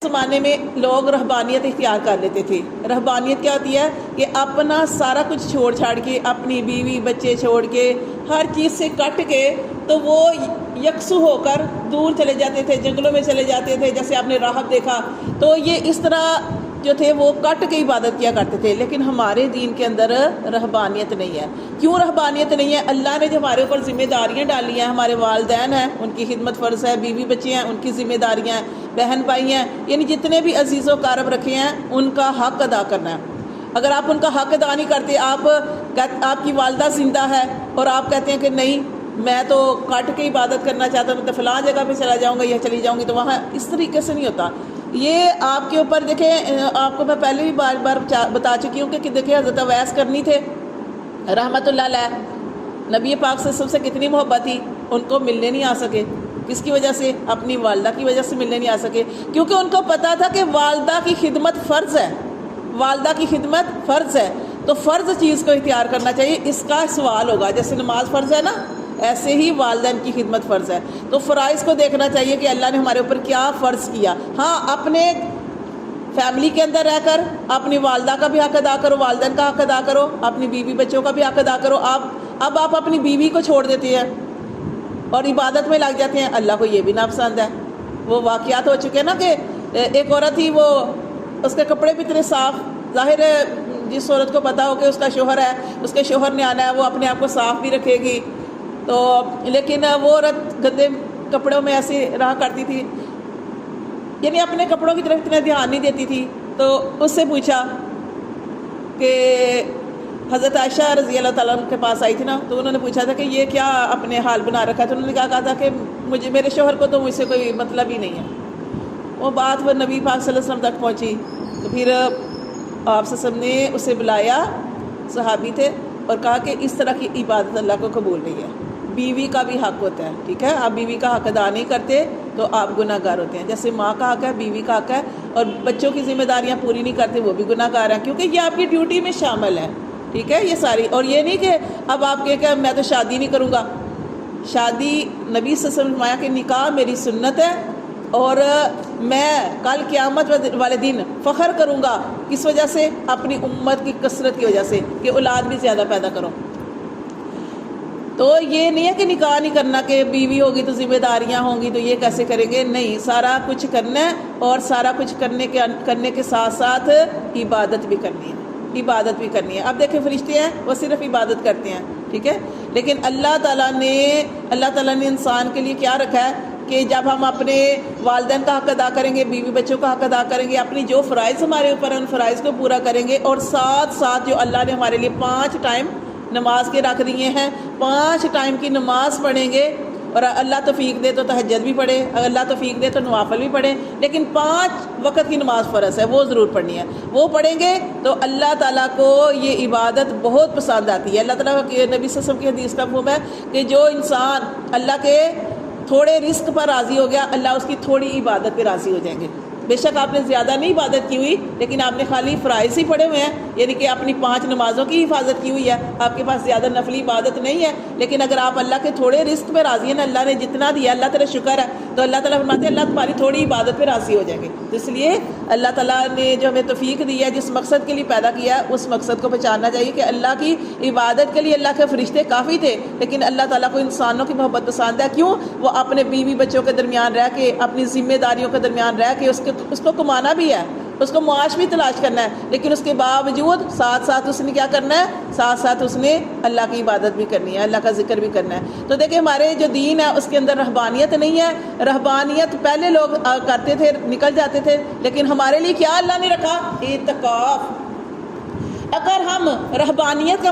زمانے میں لوگ رہبانیت اختیار کر لیتے تھے۔ رہبانیت کیا ہوتی ہے کہ اپنا سارا کچھ چھوڑ چھاڑ کے، اپنی بیوی بچے چھوڑ کے، ہر چیز سے کٹ کے، تو وہ یکسو ہو کر دور چلے جاتے تھے، جنگلوں میں چلے جاتے تھے، جیسے آپ نے راہب دیکھا۔ تو یہ اس طرح جو تھے وہ کٹ کے عبادت کیا کرتے تھے۔ لیکن ہمارے دین کے اندر رہبانیت نہیں ہے۔ کیوں رہبانیت نہیں ہے؟ اللہ نے جو ہمارے اوپر ذمہ داریاں ڈالی ہیں، ہمارے والدین ہیں ان کی خدمت فرض ہے، بیوی بچے ہیں ان کی ذمہ داریاں ہیں، بہن بھائی ہیں، یعنی جتنے بھی عزیز و اقارب رکھے ہیں ان کا حق ادا کرنا ہے۔ اگر آپ ان کا حق ادا نہیں کرتے، آپ کی والدہ زندہ ہے اور آپ کہتے ہیں کہ نہیں میں تو کٹ کے عبادت کرنا چاہتا ہوں، تو فلاں جگہ پہ چلا جاؤں گا یا چلی جاؤں گی، تو وہاں اس طریقے سے نہیں ہوتا۔ یہ آپ کے اوپر دیکھیں، آپ کو میں پہلے بھی بار بار بتا چکی ہوں کہ دیکھیں حضرت اویس کرنی تھے رحمۃ اللہ علیہ، نبی پاک سب سے کتنی محبت تھی، ان کو ملنے نہیں آ سکے۔ کس کی وجہ سے؟ اپنی والدہ کی وجہ سے ملنے نہیں آ سکے، کیونکہ ان کو پتا تھا کہ والدہ کی خدمت فرض ہے، والدہ کی خدمت فرض ہے، تو فرض چیز کو اختیار کرنا چاہیے۔ اس کا سوال ہوگا، جیسے نماز فرض ہے نا، ایسے ہی والدین کی خدمت فرض ہے۔ تو فرائض کو دیکھنا چاہیے کہ اللہ نے ہمارے اوپر کیا فرض کیا۔ ہاں، اپنے فیملی کے اندر رہ کر اپنی والدہ کا بھی حق ادا کرو، والدین کا حق ادا کرو، اپنی بیوی بچوں کا بھی حق ادا کرو۔ اب آپ اپنی بیوی کو چھوڑ دیتے ہیں اور عبادت میں لگ جاتے ہیں، اللہ کو یہ بھی ناپسند ہے۔ وہ واقعات ہو چکے ہیں نا کہ ایک عورت تھی، وہ اس کے کپڑے بھی اتنے صاف، ظاہر ہے جس عورت کو پتا ہو کہ اس کا شوہر ہے، اس کے شوہر نے آنا ہے، وہ اپنے آپ کو صاف بھی رکھے گی، تو لیکن وہ عورت گندے کپڑوں میں ایسی رہا کرتی تھی، یعنی اپنے کپڑوں کی طرف اتنا دھیان نہیں دیتی تھی۔ تو اس سے پوچھا کہ حضرت عائشہ رضی اللہ تعالیٰ عنہ کے پاس آئی تھی نا، تو انہوں نے پوچھا تھا کہ یہ کیا اپنے حال بنا رکھا ہے، تو انہوں نے کہا تھا کہ میرے شوہر کو تو مجھ سے کوئی مطلب ہی نہیں ہے۔ وہ بات وہ نبی پاک صلی اللہ علیہ وسلم تک پہنچی، تو پھر آپ صلی اللہ علیہ وسلم نے اسے بلایا، صحابی تھے، اور کہا کہ اس طرح کی عبادت اللہ کو قبول نہیں ہے۔ بیوی کا بھی حق ہوتا ہے، ٹھیک ہے، آپ بیوی کا حق ادا نہیں کرتے تو آپ گناہ گار ہوتے ہیں۔ جیسے ماں کا حق ہے، بیوی کا حق ہے، اور بچوں کی ذمہ داریاں پوری نہیں کرتے وہ بھی گناہ گار ہیں، کیونکہ یہ آپ کی ڈیوٹی میں شامل ہے، ٹھیک ہے، یہ ساری۔ اور یہ نہیں کہ اب آپ کہ میں تو شادی نہیں کروں گا۔ شادی نبی صلی اللہ علیہ وسلم نے فرمایا کہ نکاح میری سنت ہے، اور میں کل قیامت والے دن فخر کروں گا، کس وجہ سے؟ اپنی امت کی کثرت کی وجہ سے، کہ اولاد بھی زیادہ پیدا کرو۔ تو یہ نہیں ہے کہ نکاح نہیں کرنا، کہ بیوی ہوگی تو ذمہ داریاں ہوں گی تو یہ کیسے کریں گے، نہیں، سارا کچھ کرنا ہے، اور سارا کچھ کرنے کے ساتھ ساتھ عبادت بھی کرنی ہے، عبادت بھی کرنی ہے۔ اب دیکھیں فرشتے ہیں وہ صرف عبادت کرتے ہیں، ٹھیک ہے، لیکن اللہ تعالیٰ نے انسان کے لیے کیا رکھا ہے کہ جب ہم اپنے والدین کا حق ادا کریں گے، بیوی بچوں کا حق ادا کریں گے، اپنی جو فرائض ہمارے اوپر ہیں ان فرائض کو پورا کریں گے، اور ساتھ ساتھ جو اللہ نے ہمارے لیے 5 ٹائم نماز کے رکھ دیے ہیں، 5 ٹائم کی نماز پڑھیں گے، اور اللہ توفیق دے تو تہجد بھی پڑھے، اگر اللہ توفیق دے تو نوافل بھی پڑھیں، لیکن 5 وقت کی نماز فرض ہے، وہ ضرور پڑھنی ہے۔ وہ پڑھیں گے تو اللہ تعالیٰ کو یہ عبادت بہت پسند آتی ہے۔ اللہ تعالیٰ کے نبی صلی اللہ علیہ وسلم کی حدیث کا مفہوم ہے کہ جو انسان اللہ کے تھوڑے رزق پر راضی ہو گیا، اللہ اس کی تھوڑی عبادت پہ راضی ہو جائیں گے۔ بے شک آپ نے زیادہ نہیں عبادت کی ہوئی، لیکن آپ نے خالی فرائض ہی پڑھے ہوئے ہیں، یعنی کہ اپنی 5 نمازوں کی حفاظت کی ہوئی ہے، آپ کے پاس زیادہ نفلی عبادت نہیں ہے، لیکن اگر آپ اللہ کے تھوڑے رزق پہ راضی ہیں نا، اللہ نے جتنا دیا اللہ تعالیٰ شکر ہے، تو اللہ تعالیٰ فرماتے ہیں اللہ تمہاری تھوڑی عبادت پہ راضی ہو جائیں گے۔ تو اس لیے اللہ تعالیٰ نے جو ہمیں توفیق دی ہے، جس مقصد کے لیے پیدا کیا ہے، اس مقصد کو پہچاننا چاہیے کہ اللہ کی عبادت کے لیے اللہ کے فرشتے کافی تھے، لیکن اللہ تعالیٰ کو انسانوں کی محبت پسند ہے۔ کیوں؟ وہ اپنے بیوی بچوں کے درمیان رہ کے، اپنی ذمہ داریوں کے درمیان رہ کے، اس کو کمانا بھی ہے، اس کو معاش بھی تلاش کرنا ہے، لیکن اس کے باوجود ساتھ ساتھ اس نے کیا کرنا ہے؟ ساتھ ساتھ اس نے اللہ کی عبادت بھی کرنی ہے، اللہ کا ذکر بھی کرنا ہے۔ تو دیکھیں ہمارے جو دین ہے اس کے اندر رہبانیت نہیں ہے۔ رہبانیت پہلے لوگ کرتے تھے، نکل جاتے تھے، لیکن ہمارے لیے کیا اللہ نے رکھا؟ اعتکاف۔ اگر ہم رہبانیت کا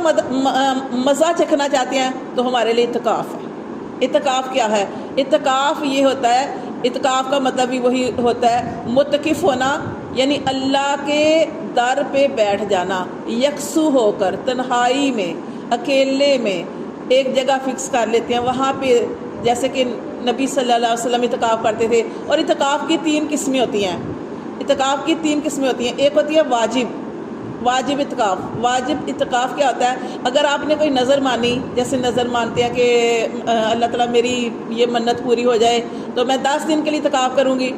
مزہ چکھنا چاہتے ہیں تو ہمارے لیے اعتکاف ہے۔ اعتکاف کیا ہے؟ اعتکاف یہ ہوتا ہے، اعتکاف کا مطلب بھی وہی ہوتا ہے متکف ہونا، یعنی اللہ کے در پہ بیٹھ جانا، یکسو ہو کر، تنہائی میں، اکیلے میں، ایک جگہ فکس کر لیتے ہیں وہاں پہ، جیسے کہ نبی صلی اللہ علیہ وسلم اعتکاف کرتے تھے۔ اور اعتکاف کی 3 قسمیں ہوتی ہیں، اعتکاف کی 3 قسمیں ہوتی ہیں۔ ایک ہوتی ہے واجب اعتکاف۔ واجب اعتکاف کیا ہوتا ہے؟ اگر آپ نے کوئی نظر مانی، جیسے نظر مانتے ہیں کہ اللہ تعالیٰ میری یہ منت پوری ہو جائے تو میں 10 دن کے لیے اعتکاف کروں گی،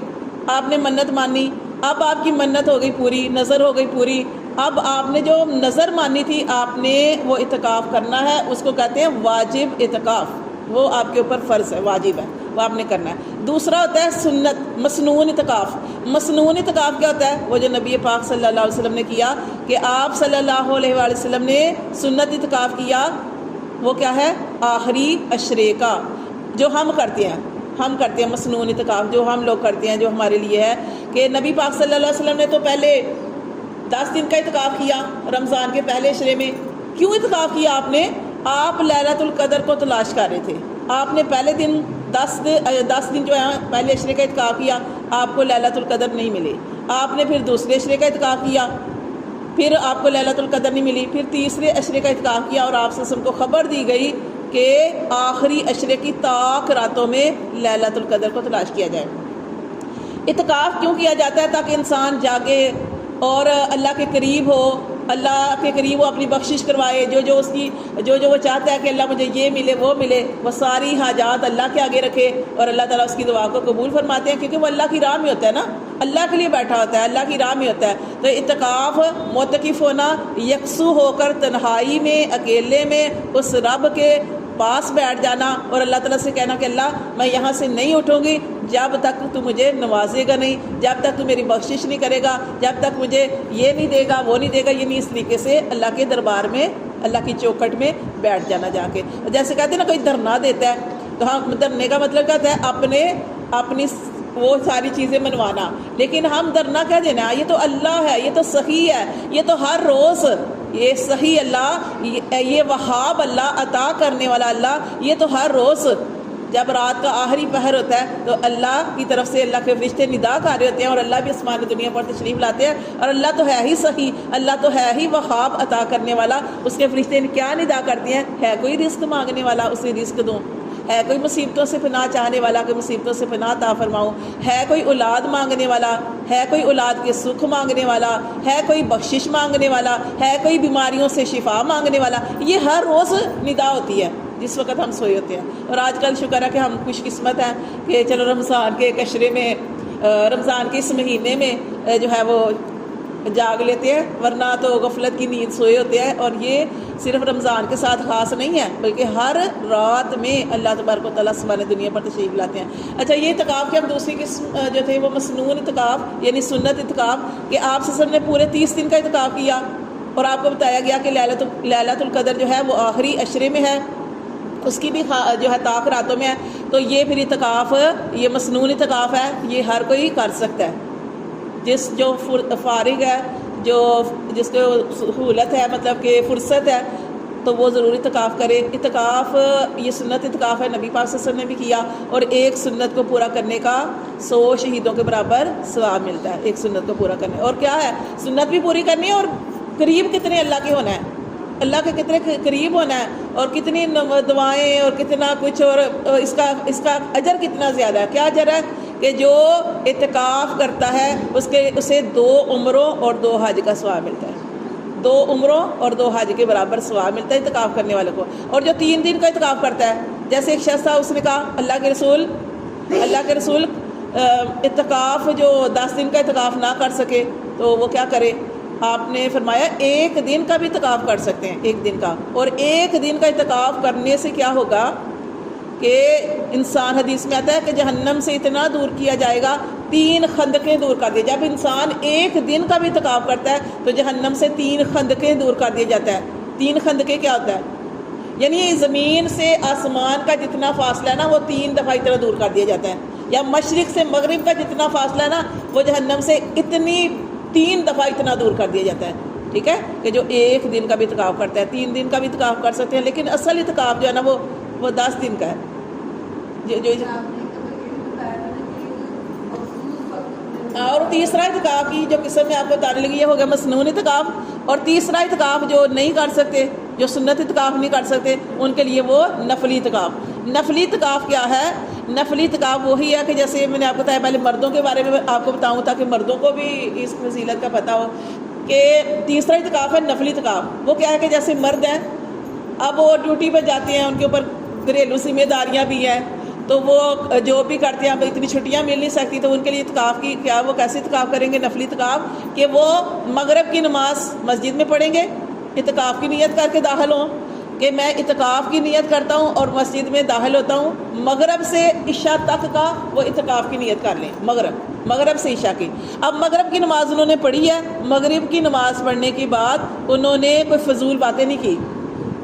آپ نے منت مانی اب آپ کی منت ہو گئی پوری، نظر ہو گئی پوری، اب آپ نے جو نظر مانی تھی آپ نے وہ اعتکاف کرنا ہے، اس کو کہتے ہیں واجب اعتکاف، وہ آپ کے اوپر فرض ہے، واجب ہے، وہ آپ نے کرنا ہے۔ دوسرا ہوتا ہے سنت، مسنون اعتکاف۔ مسنون اعتکاف کیا ہوتا ہے؟ وہ جو نبی پاک صلی اللہ علیہ وسلم نے کیا، کہ آپ صلی اللہ علیہ وآلہ وسلم نے سنت اعتکاف کیا، وہ کیا ہے؟ آخری عشرے کا، جو ہم کرتے ہیں مسنون اعتکاف، جو ہم لوگ کرتے ہیں، جو ہمارے لیے ہے کہ نبی پاک صلی اللہ علیہ وسلم نے تو پہلے 10 دن کا اعتکاف کیا رمضان کے پہلے عشرے میں۔ کیوں اعتکاف کیا آپ نے؟ آپ لیلۃ القدر کو تلاش کر رہے تھے، آپ نے پہلے دن 10 دن جو ہے پہلے عشرے کا اعتکاف کیا، آپ کو لیلۃ القدر نہیں ملی، آپ نے پھر دوسرے عشرے کا اعتکاف کیا، پھر آپ کو لیلۃ القدر نہیں ملی، پھر تیسرے عشرے کا اعتکاف کیا، اور آپ سے سب کو خبر دی گئی کہ آخری عشرے کی طاق راتوں میں لیلۃ القدر کو تلاش کیا جائے۔ اعتکاف کیوں کیا جاتا ہے؟ تاکہ انسان جاگے اور اللہ کے قریب ہو، اللہ کے قریب وہ اپنی بخشش کروائے، جو وہ چاہتا ہے کہ اللہ مجھے یہ ملے وہ ملے، وہ ساری حاجات اللہ کے آگے رکھے، اور اللہ تعالیٰ اس کی دعا کو قبول فرماتے ہیں، کیونکہ وہ اللہ کی راہ میں ہوتا ہے نا، اللہ کے لیے بیٹھا ہوتا ہے، اللہ کی راہ میں ہوتا ہے۔ تو اعتکاف معتکف ہونا، یکسو ہو کر تنہائی میں، اکیلے میں اس رب کے پاس بیٹھ جانا اور اللہ تعالیٰ سے کہنا کہ اللہ میں یہاں سے نہیں اٹھوں گی جب تک تو مجھے نوازے گا نہیں، جب تک تو میری بخشش نہیں کرے گا، جب تک مجھے یہ نہیں دے گا وہ نہیں دے گا، یعنی اس طریقے سے اللہ کے دربار میں، اللہ کی چوکھٹ میں بیٹھ جانا جا کے۔ جیسے کہتے ہیں نا کوئی دھرنا دیتا ہے، تو ہم دھرنے کا مطلب کیا ہوتا ہے؟ اپنی وہ ساری چیزیں منوانا، لیکن ہم دھرنا کیا دینا؟ یہ تو اللہ ہے، یہ تو سخی ہے، یہ تو ہر روز، یہ سخی اللہ، یہ وہاب اللہ، عطا کرنے والا اللہ، یہ تو ہر روز جب رات کا آخری پہر ہوتا ہے تو اللہ کی طرف سے اللہ کے فرشتے ندا کر رہے ہوتے ہیں، اور اللہ بھی آسمان دنیا پر تشریف لاتے ہیں، اور اللہ تو ہے ہی سخی، اللہ تو ہے ہی وہاب عطا کرنے والا، اس کے فرشتے کیا ندا کرتے ہیں؟ ہے کوئی رزق مانگنے والا اسے رزق دوں، ہے کوئی مصیبتوں سے پناہ چاہنے والا کہ مصیبتوں سے پناہ عطا فرماؤں، ہے کوئی اولاد مانگنے والا، ہے کوئی اولاد کے سکھ مانگنے والا، ہے کوئی بخشش مانگنے والا، ہے کوئی بیماریوں سے شفا مانگنے والا، یہ ہر روز ندا ہوتی ہے جس وقت ہم سوئے ہوتے ہیں۔ اور آج کل شکر ہے کہ ہم خوش قسمت ہیں کہ چلو رمضان کے ایک عشرے میں، رمضان کے اس مہینے میں جو ہے وہ جاگ لیتے ہیں، ورنہ تو غفلت کی نیند سوئے ہوتے ہیں۔ اور یہ صرف رمضان کے ساتھ خاص نہیں ہے، بلکہ ہر رات میں اللہ تبارک و تعالیٰ آسمان دنیا پر تشریف لاتے ہیں۔ اچھا، یہ اعتکاف کے ہم دوسری قسم جو تھے وہ مسنون اعتکاف یعنی سنت اعتکاف، کہ آپ سے نے پورے 30 دن کا اعتکاف کیا، اور آپ کو بتایا گیا کہ لیلۃ القدر جو ہے وہ آخری عشرے میں ہے، اس کی بھی جو ہے طاق راتوں میں ہے، تو یہ پھر اعتکاف، یہ مسنون اعتکاف ہے، یہ ہر کوئی کر سکتا ہے، جو فارغ ہے، جس کو سہولت ہے، مطلب کہ فرصت ہے، تو وہ ضرور اعتکاف کرے۔ اعتکاف یہ سنت اعتکاف ہے، نبی پاک صلی اللہ علیہ وسلم نے بھی کیا، اور ایک سنت کو پورا کرنے کا 100 شہیدوں کے برابر ثواب ملتا ہے، ایک سنت کو پورا کرنے۔ اور کیا ہے؟ سنت بھی پوری کرنی ہے، اور قریب کتنے اللہ کے ہونا ہے، اللہ کے کتنے قریب ہونا ہے، اور کتنی دعائیں اور کتنا کچھ، اور اس کا اجر کتنا زیادہ ہے۔ کیا اجر ہے؟ کہ جو اعتکاف کرتا ہے اسے 2 عمروں اور 2 حج کا ثواب ملتا ہے، 2 عمروں اور 2 حج کے برابر ثواب ملتا ہے اعتکاف کرنے والے کو۔ اور جو 3 دن کا اعتکاف کرتا ہے، جیسے ایک شخص تھا، اس نے کہا اللہ کے رسول اعتکاف جو 10 دن کا اعتکاف نہ کر سکے تو وہ کیا کرے؟ آپ نے فرمایا 1 دن کا بھی اعتکاف کر سکتے ہیں، 1 دن کا۔ اور 1 دن کا اعتکاف کرنے سے کیا ہوگا کہ انسان، حدیث میں آتا ہے کہ جہنم سے اتنا دور کیا جائے گا، 3 خندقیں دور کر دی۔ جب انسان 1 دن کا بھی اعتکاف کرتا ہے تو جہنم سے 3 خندقیں دور کر دیا جاتا ہے۔ 3 خندقیں کیا ہوتا ہے؟ یعنی زمین سے آسمان کا جتنا فاصلہ ہے نا، وہ 3 دفعہ اتنا دور کر دیا جاتا ہے، یا مشرق سے مغرب کا جتنا فاصلہ ہے نا، وہ جہنم سے 3 دفعہ اتنا دور کر دیا جاتا ہے۔ ٹھیک ہے، کہ جو 1 دن کا بھی اعتکاف کرتا ہے، 3 دن کا بھی اعتکاف کر سکتے ہیں، لیکن اصل اعتکاف جو ہے نا وہ 10 دن کا ہے۔ اور تیسرا اعتکاف کی جو قسم میں آپ کو بتانے لگی، یہ ہو گیا مسنون اعتکاف۔ اور تیسرا اعتکاف جو نہیں کر سکتے، جو سنت اعتکاف نہیں کر سکتے، ان کے لیے وہ نفلی اعتکاف۔ نفلی اعتکاف کیا ہے؟ نفلی اعتکاف وہی ہے کہ جیسے میں نے آپ کو بتایا، پہلے مردوں کے بارے میں آپ کو بتاؤں تاکہ مردوں کو بھی اس فضیلت کا پتہ ہو، کہ تیسرا اعتکاف ہے نفلی اعتکاف۔ وہ کیا ہے کہ جیسے مرد ہیں، اب وہ ڈیوٹی پہ جاتے ہیں، ان کے اوپر گھریلو ذمہ داریاں بھی ہیں، تو وہ جو بھی کرتے ہیں، اب اتنی چھٹیاں مل نہیں سکتی تو ان کے لیے اعتکاف کی کیا، وہ کیسے اعتکاف کریں گے؟ نفلی اعتکاف کہ وہ مغرب کی نماز مسجد میں پڑھیں گے، اعتکاف کی نیت کر کے داخل ہوں کہ میں اعتکاف کی نیت کرتا ہوں اور مسجد میں داخل ہوتا ہوں، مغرب سے عشاء تک کا وہ اعتکاف کی نیت کر لیں، مغرب سے عشاء کی۔ اب مغرب کی نماز انہوں نے پڑھی ہے، مغرب کی نماز پڑھنے کے بعد انہوں نے کوئی فضول باتیں نہیں کی،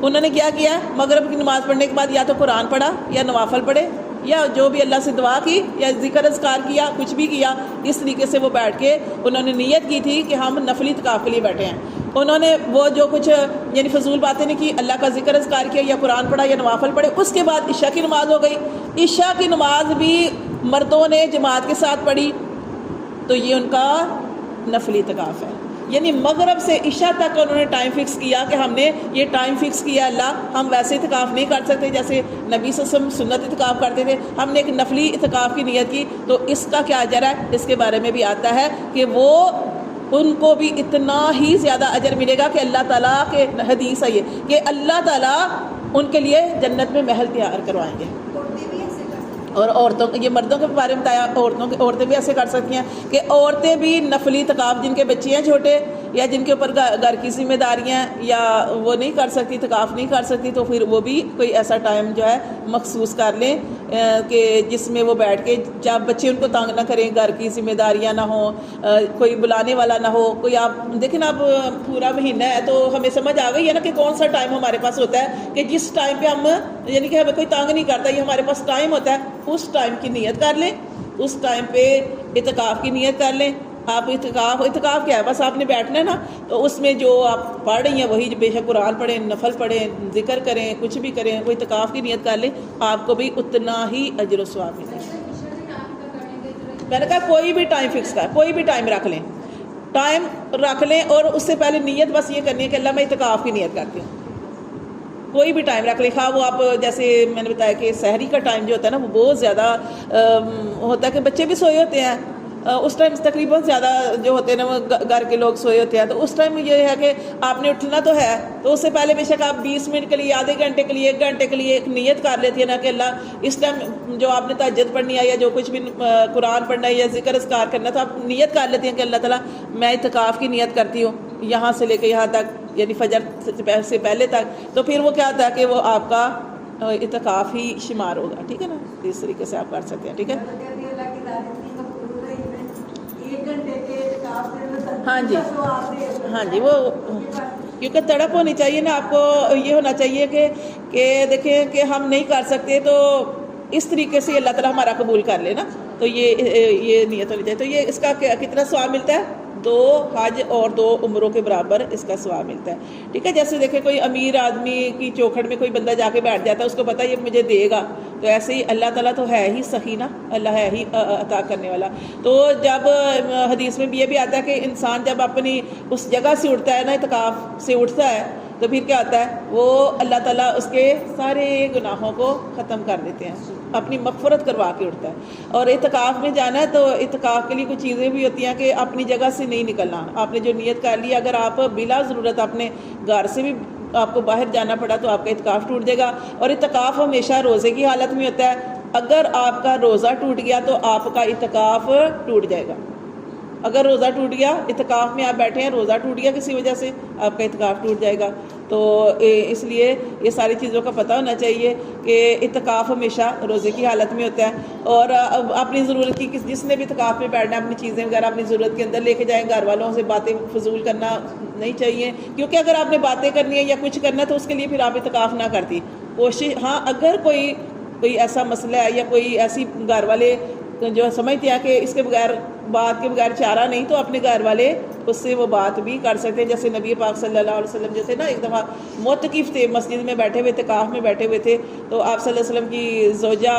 انہوں نے کیا کیا؟ مغرب کی نماز پڑھنے کے بعد یا تو قرآن پڑھا یا نوافل پڑھے یا جو بھی اللہ سے دعا کی یا ذکر اذکار کیا، کچھ بھی کیا، اس طریقے سے وہ بیٹھ کے انہوں نے نیت کی تھی کہ ہم نفلی اعتکاف کے لیے بیٹھے ہیں۔ انہوں نے وہ جو کچھ یعنی فضول باتیں نہیں کی، اللہ کا ذکر اذکار کیا یا قرآن پڑھا یا نوافل پڑھے۔ اس کے بعد عشاء کی نماز ہو گئی، عشاء کی نماز بھی مردوں نے جماعت کے ساتھ پڑھی، تو یہ ان کا نفلی اعتکاف ہے۔ یعنی مغرب سے عشاء تک انہوں نے ٹائم فکس کیا کہ ہم نے یہ ٹائم فکس کیا اللہ، ہم ویسے اعتکاف نہیں کر سکتے جیسے نبی صلی اللہ علیہ وسلم سنت اعتکاف کرتے تھے، ہم نے ایک نفلی اعتکاف کی نیت کی، تو اس کا کیا اجر ہے؟ اس کے بارے میں بھی آتا ہے کہ وہ ان کو بھی اتنا ہی زیادہ اجر ملے گا کہ اللہ تعالیٰ کے حدیث ہے یہ کہ اللہ تعالیٰ ان کے لیے جنت میں محل تیار کروائیں گے۔ اور عورتوں، یہ مردوں کے بارے میں بتایا، عورتیں بھی ایسے کر سکتی ہیں کہ عورتیں بھی نفلی اعتکاف، جن کے بچے ہیں چھوٹے یا جن کے اوپر گھر کی ذمہ داریاں یا وہ نہیں کر سکتی، اعتکاف نہیں کر سکتی، تو پھر وہ بھی کوئی ایسا ٹائم جو ہے مخصوص کر لیں کہ جس میں وہ بیٹھ کے، جب بچے ان کو تنگ نہ کریں، گھر کی ذمہ داریاں نہ ہوں، کوئی بلانے والا نہ ہو کوئی۔ آپ دیکھیں نا، اب پورا مہینہ ہے تو ہمیں سمجھ آ گئی ہے نا کہ کون سا ٹائم ہمارے پاس ہوتا ہے کہ جس ٹائم پہ ہم یعنی کہ ہمیں کوئی تنگ نہیں کرتا، یہ ہمارے پاس ٹائم ہوتا ہے، اس ٹائم کی نیت کر لیں، اس ٹائم پہ اعتکاف کی نیت کر لیں۔ آپ اعتکاف کیا ہے؟ بس آپ نے بیٹھنا ہے نا، تو اس میں جو آپ پڑھ رہی ہیں وہی، بے شک قرآن پڑھیں، نفل پڑھیں، ذکر کریں، کچھ بھی کریں، وہ اعتکاف کی نیت کر لیں، آپ کو بھی اتنا ہی اجر و ثواب ملے گا۔ میں نے کہا کوئی بھی ٹائم فکس کر، کوئی بھی ٹائم رکھ لیں اور اس سے پہلے نیت بس یہ کرنی ہے کہ اللہ میں اعتکاف کی نیت کرتی ہوں۔ کوئی بھی ٹائم رکھ لیں، خواہ وہ آپ جیسے میں نے بتایا کہ سحری کا ٹائم جو ہوتا ہے نا وہ بہت زیادہ ہوتا ہے کہ بچے بھی سوئے ہوتے ہیں، اس ٹائم تقریباً زیادہ جو ہوتے ہیں نا وہ گھر کے لوگ سوئے ہوتے ہیں، تو اس ٹائم یہ ہے کہ آپ نے اٹھنا تو ہے، تو اس سے پہلے بے شک آپ 20 منٹ کے لیے، آدھے گھنٹے کے لیے، 1 گھنٹے کے لیے ایک نیت کر لیتی ہے نا کہ اللہ اس ٹائم جو آپ نے تہجد پڑھنی ہے یا جو کچھ بھی قرآن پڑھنا ہے یا ذکر اذکار کرنا ہے، تو آپ نیت کر لیتی ہیں کہ اللہ تعالیٰ میں اعتکاف کی نیت کرتی ہوں یہاں سے لے کے یہاں تک، یعنی فجر سے پہلے تک، تو پھر وہ کیا ہوتا ہے کہ وہ آپ کا اعتکاف ہی شمار ہوگا۔ ٹھیک ہے نا، اس طریقے سے آپ کر سکتے ہیں۔ ٹھیک ہے، ہاں جی، ہاں جی، وہ کیونکہ تڑپ ہونی چاہیے نا، آپ کو یہ ہونا چاہیے کہ دیکھیں کہ ہم نہیں کر سکتے تو اس طریقے سے اللہ تعالیٰ ہمارا قبول کر لے نا، تو یہ نیت ہونی چاہیے۔ تو یہ اس کا کتنا ثواب ملتا ہے؟ 2 حج اور 2 عمروں کے برابر اس کا ثواب ملتا ہے۔ ٹھیک ہے، جیسے دیکھیں کوئی امیر آدمی کی چوکھٹ میں کوئی بندہ جا کے بیٹھ جاتا ہے، اس کو پتہ ہے یہ مجھے دے گا، تو ایسے ہی اللہ تعالیٰ تو ہے ہی سخی نا، اللہ ہے ہی عطا کرنے والا۔ تو جب حدیث میں بھی یہ بھی آتا ہے کہ انسان جب اپنی اس جگہ سے اٹھتا ہے نا، اعتکاف سے اٹھتا ہے، تو پھر کیا ہوتا ہے؟ وہ اللہ تعالیٰ اس کے سارے گناہوں کو ختم کر دیتے ہیں، اپنی مغفرت کروا کے اٹھتا ہے۔ اور اعتکاف میں جانا ہے تو اعتکاف کے لیے کچھ چیزیں بھی ہوتی ہیں کہ اپنی جگہ سے نہیں نکلنا، آپ نے جو نیت کر لی، اگر آپ بلا ضرورت اپنے گھر سے بھی آپ کو باہر جانا پڑا تو آپ کا اعتکاف ٹوٹ جائے گا۔ اور اعتکاف ہمیشہ روزے کی حالت میں ہوتا ہے، اگر آپ کا روزہ ٹوٹ گیا تو آپ کا اعتکاف ٹوٹ جائے گا۔ اگر روزہ ٹوٹ گیا، اعتکاف میں آپ بیٹھے ہیں، روزہ ٹوٹ گیا کسی وجہ سے، آپ کا اعتکاف ٹوٹ جائے گا۔ تو اس لیے یہ ساری چیزوں کا پتہ ہونا چاہیے کہ اعتکاف ہمیشہ روزے کی حالت میں ہوتا ہے، اور اپنی ضرورت کی جس نے بھی اعتکاف میں بیٹھنا ہے اپنی چیزیں وغیرہ اپنی ضرورت کے اندر لے کے جائیں، گھر والوں سے باتیں فضول کرنا نہیں چاہیے، کیونکہ اگر آپ نے باتیں کرنی ہے یا کچھ کرنا ہے تو اس کے لیے پھر آپ اعتکاف نہ کرتی کوشش۔ ہاں، اگر کوئی ایسا مسئلہ ہے یا کوئی ایسی گھر والے جو سمجھتے ہیں کہ اس کے بغیر بات کے بغیر چارہ نہیں، تو اپنے گھر والے اس سے وہ بات بھی کر سکتے ہیں۔ جیسے نبی پاک صلی اللہ علیہ وسلم جو تھے نا، ایک دفعہ معتکف تھے، مسجد میں بیٹھے ہوئے، اعتکاف میں بیٹھے ہوئے تھے، تو آپ صلی اللہ علیہ وسلم کی زوجہ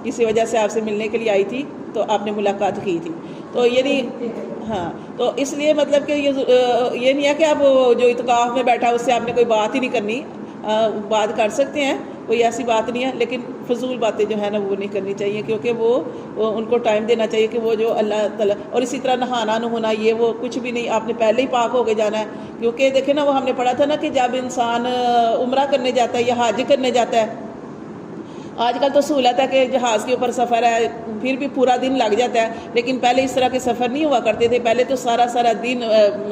کسی وجہ سے آپ سے ملنے کے لیے آئی تھی، تو آپ نے ملاقات کی تھی، تو یعنی ہاں، تو اس لیے مطلب کہ یہ نہیں ہے کہ آپ جو اعتکاف میں بیٹھا اس سے آپ نے کوئی بات ہی نہیں کرنی، بات کر سکتے ہیں، کوئی ایسی بات نہیں ہے، لیکن فضول باتیں جو ہے نا وہ نہیں کرنی چاہیے، کیونکہ وہ ان کو ٹائم دینا چاہیے کہ وہ جو اللہ تعالیٰ، اور اسی طرح نہانا نہونا یہ وہ کچھ بھی نہیں، آپ نے پہلے ہی پاک ہو کے جانا ہے، کیونکہ دیکھیں نا وہ ہم نے پڑھا تھا نا کہ جب انسان عمرہ کرنے جاتا ہے یا حج کرنے جاتا ہے، آج کل تو سہولت ہے کہ جہاز کے اوپر سفر ہے، پھر بھی پورا دن لگ جاتا ہے، لیکن پہلے اس طرح کے سفر نہیں ہوا کرتے تھے. پہلے تو سارا دن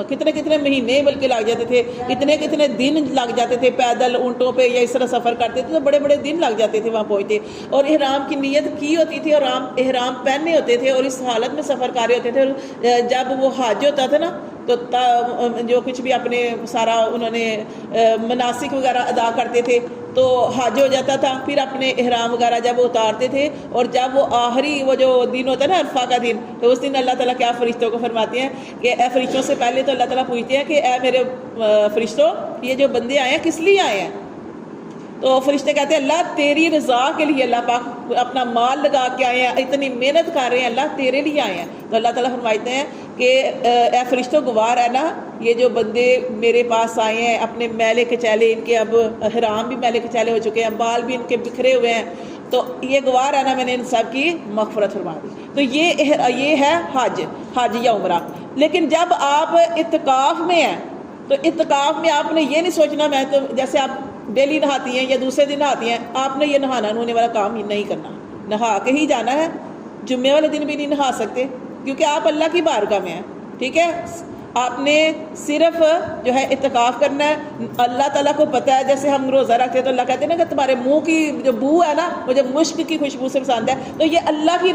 کتنے کتنے مہینے بلکہ لگ جاتے تھے، کتنے دن لگ جاتے تھے پیدل اونٹوں پہ یا اس طرح سفر کرتے تھے، تو بڑے بڑے دن لگ جاتے تھے وہاں پہنچتے. اور احرام کی نیت کی ہوتی تھی اور احرام پہننے ہوتے تھے اور اس حالت میں سفر کر رہے ہوتے تھے. اور جب وہ حج ہوتا تھا نا تو جو کچھ بھی اپنے سارا انہوں نے مناسک وغیرہ ادا کرتے تھے تو حج ہو جاتا تھا. پھر اپنے احرام وغیرہ جب اتارتے تھے اور جب وہ آخری وہ جو دن ہوتا ہے نا عرفہ کا دن، تو اس دن اللہ تعالیٰ کیا فرشتوں کو فرماتے ہیں کہ اے فرشتوں سے پہلے تو اللہ تعالیٰ پوچھتے ہیں کہ اے میرے فرشتوں، یہ جو بندے آئے ہیں کس لیے آئے ہیں؟ تو فرشتے کہتے ہیں اللہ تیری رضا کے لیے، اللہ پاک اپنا مال لگا کے آئے ہیں، اتنی محنت کر رہے ہیں، اللہ تیرے لیے آئے ہیں. تو اللہ تعالیٰ فرماتے ہیں کہ اے فرشتوں گوار ہے نا، یہ جو بندے میرے پاس آئے ہیں اپنے میلے کچیلے، ان کے اب احرام بھی میلے کچیلے ہو چکے ہیں، بال بھی ان کے بکھرے ہوئے ہیں، تو یہ گوار ہے نا میں نے ان سب کی مغفرت فرما دی. تو یہ ہے حج یا عمرہ. لیکن جب آپ اعتکاف میں ہیں تو اعتکاف میں آپ نے یہ نہیں سوچنا میں تو جیسے آپ ڈیلی نہاتی ہیں یا دوسرے دن نہاتی ہیں، آپ نے یہ نہانا نہونے والا کام ہی نہیں کرنا، نہا کے ہی جانا ہے. جمعے والے دن بھی نہیں نہا سکتے کیونکہ آپ اللہ کی بارگاہ میں ہیں. ٹھیک ہے، آپ نے صرف جو ہے اعتکاف کرنا ہے. اللہ تعالیٰ کو پتہ ہے، جیسے ہم روزہ رکھتے ہیں تو اللہ کہتے ہیں نا کہ تمہارے منہ کی جو بو ہے نا مجھے مشک کی خوشبو سے پسند ہے، تو یہ اللہ کی